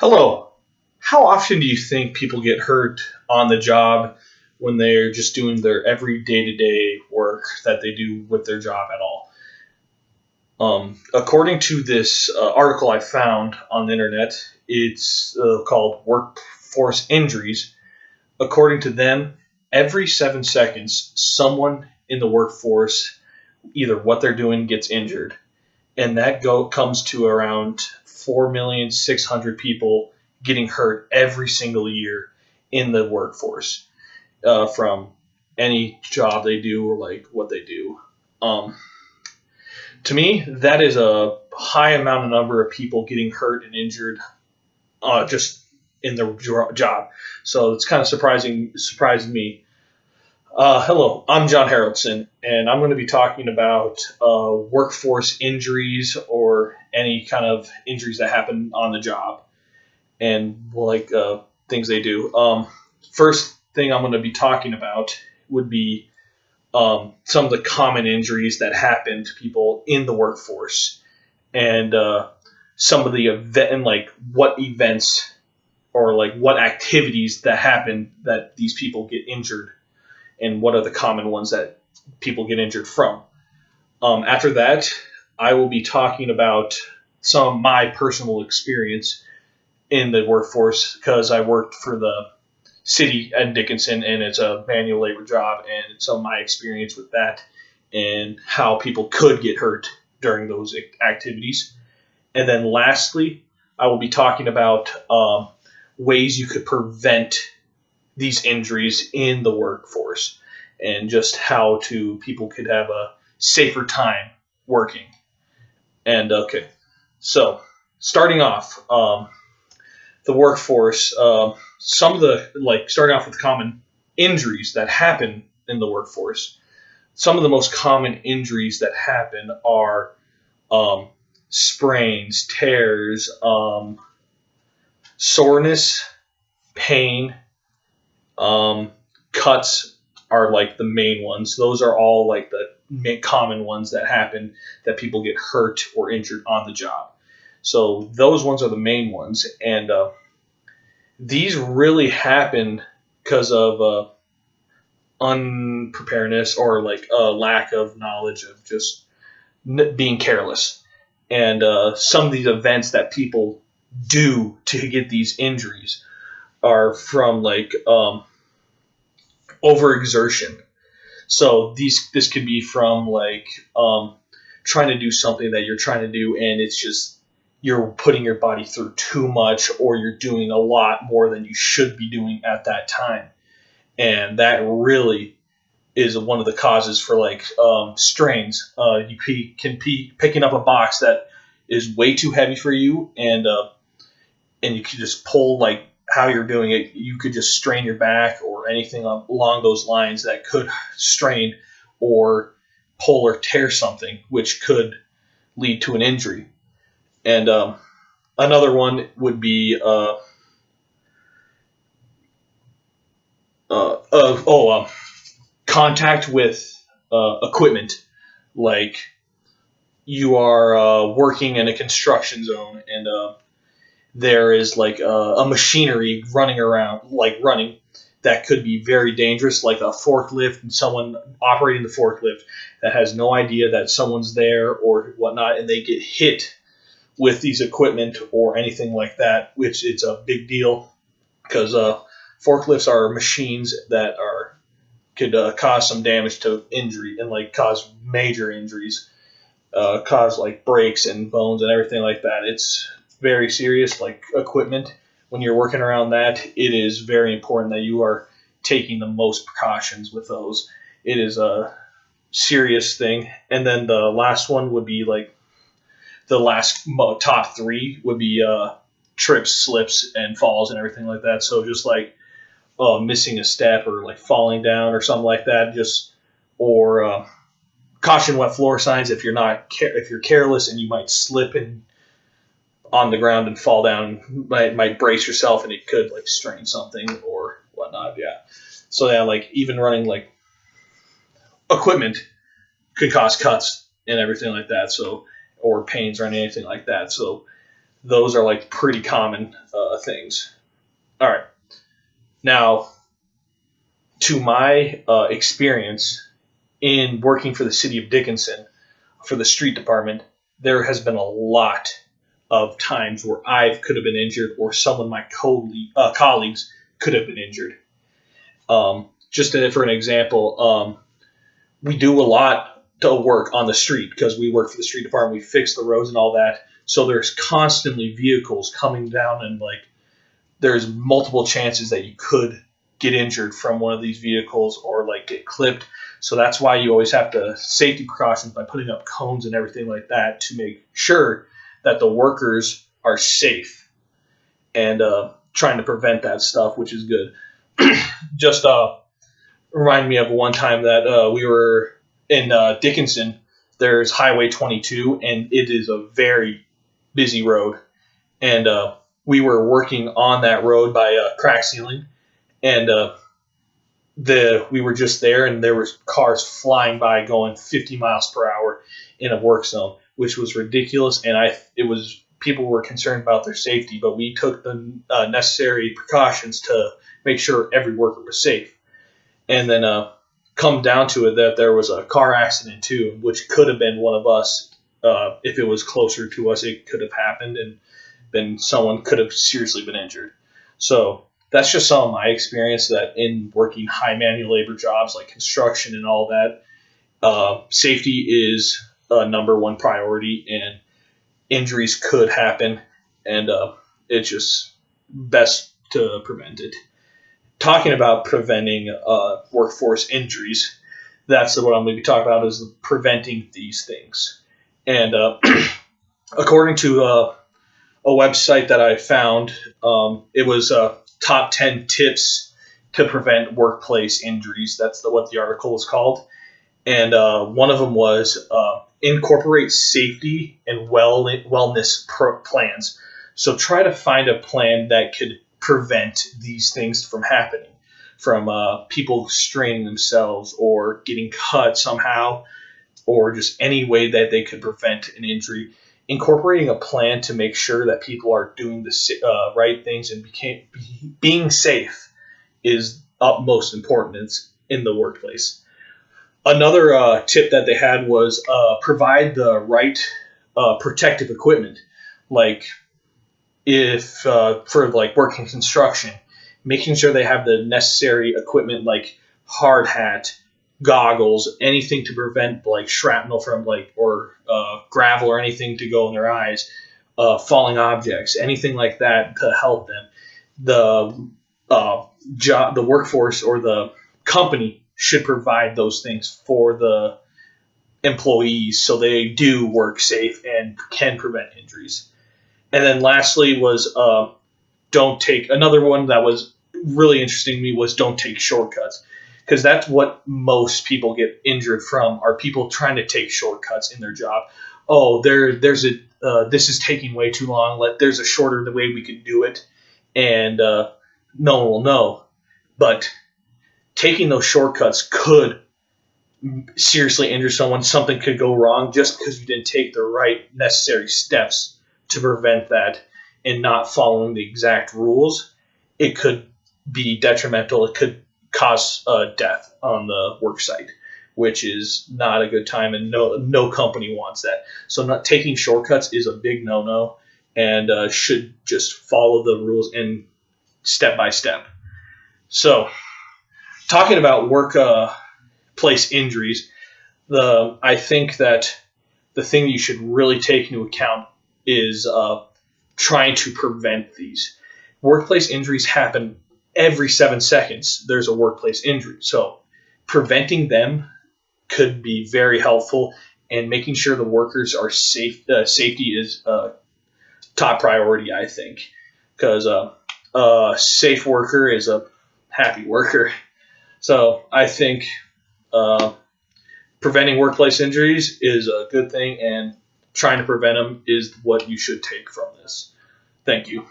Hello. How often do you think people get hurt on the job when they're just doing their every day to day work that they do with their job at all? According to this article I found on the internet, it's called Workforce Injuries. According to them, every 7 seconds, someone in the workforce, either what they're doing, gets injured. And that comes to around 4,600,000 people getting hurt every single year in the workforce from any job they do or like what they do. Um, to me, that is a high amount of number of people getting hurt and injured just in their job. So it's kind of surprising me. Hello, I'm John Haraldson, and I'm going to be talking about workforce injuries or any kind of injuries that happen on the job and things they do. First thing I'm going to be talking about would be some of the common injuries that happen to people in the workforce and some of the event and like what events or like what activities that happen that these people get injured and what are the common ones that people get injured from. After that, I will be talking about some of my personal experience in the workforce because I worked for the city at Dickinson and it's a manual labor job and some of my experience with that and how people could get hurt during those activities. And then lastly, I will be talking about ways you could prevent these injuries in the workforce and just how to people could have a safer time working. And okay, so starting off, the workforce, some of the starting off with common injuries that happen in the workforce. Some of the most common injuries that happen are sprains, tears, soreness, pain, cuts are like the main ones. Those are all like the common ones that happen that people get hurt or injured on the job. So those ones are the main ones, and these really happen because of unpreparedness or like a lack of knowledge of just being careless. And some of these events that people do to get these injuries are from overexertion. So this could be from trying to do something that you're trying to do, and it's just you're putting your body through too much, or you're doing a lot more than you should be doing at that time, and that really is one of the causes for strains. Can be picking up a box that is way too heavy for you, and you can just pull like how you're doing it, you could just strain your back or anything along those lines that could strain or pull or tear something, which could lead to an injury. And another one would be contact with equipment. Like you are working in a construction zone and there is a machinery running around, running that could be very dangerous, like a forklift and someone operating the forklift that has no idea that someone's there or whatnot, and they get hit with these equipment or anything like that, which it's a big deal because forklifts are machines that could cause some damage to injury and cause major injuries, cause breaks and bones and everything like that. It's very serious, like equipment. When you're working around that, it is very important that you are taking the most precautions with those. It is a serious thing. And then the last one would be the last top three would be trips, slips, and falls and everything like that. So just missing a step or falling down or something like that, or caution wet floor signs if you're careless and you might slip and on the ground and fall down, might brace yourself and it could strain something or whatnot. Yeah. So yeah, even running equipment could cause cuts and everything like that. So or pains or anything like that. So Those are like pretty common things. All right. Now, to my experience in working for the city of Dickinson for the street department, there has been a lot of times where I could have been injured or some of my colleagues could have been injured. Just for an example, we do a lot to work on the street because we work for the street department. We fix the roads and all that. So there's constantly vehicles coming down, and like there's multiple chances that you could get injured from one of these vehicles or like get clipped. So that's why you always have to safety precautions by putting up cones and everything like that to make sure that the workers are safe and trying to prevent that stuff, which is good. Just remind me of one time that we were in Dickinson. There's Highway 22, and it is a very busy road. And we were working on that road by crack sealing, and we were just there, and there was cars flying by going 50 miles per hour in a work zone, which was ridiculous. And people were concerned about their safety, but we took the necessary precautions to make sure every worker was safe. And then come down to it that there was a car accident too, which could have been one of us. If it was closer to us, it could have happened, and then someone could have seriously been injured. So that's just some of my experience that in working high manual labor jobs like construction and all that, safety is a number one priority, and injuries could happen, and it's just best to prevent it. Talking about preventing workforce injuries, that's what I'm going to be talking about, is preventing these things. And according to a website that I found, it was top 10 tips to prevent workplace injuries. That's what the article was called. And one of them was incorporate safety and wellness plans. So try to find a plan that could prevent these things from happening, from people straining themselves or getting cut somehow, or just any way that they could prevent an injury. Incorporating a plan to make sure that people are doing the right things and being safe is utmost importance in the workplace. Another tip that they had was provide the right protective equipment, like if for like working construction, making sure they have the necessary equipment like hard hat, goggles, anything to prevent like shrapnel from or gravel or anything to go in their eyes, falling objects, anything like that to help them. The workforce or the company should provide those things for the employees so they do work safe and can prevent injuries. And then lastly was don't take, another one that was really interesting to me was don't take shortcuts, because that's what most people get injured from, are people trying to take shortcuts in their job. Oh, there's a this is taking way too long. There's a shorter the way we could do it, and no one will know. But taking those shortcuts could seriously injure someone. Something could go wrong just because you didn't take the right necessary steps to prevent that and not following the exact rules. It could be detrimental. It could cause death on the work site, which is not a good time, and no company wants that. So not taking shortcuts is a big no-no, and should just follow the rules and step by step. So talking about workplace injuries, I think that the thing you should really take into account is trying to prevent these. Workplace injuries happen every 7 seconds. There's a workplace injury. So preventing them could be very helpful, and making sure the workers are safe. Safety is top priority, I think, because a safe worker is a happy worker. So I think preventing workplace injuries is a good thing, and trying to prevent them is what you should take from this. Thank you.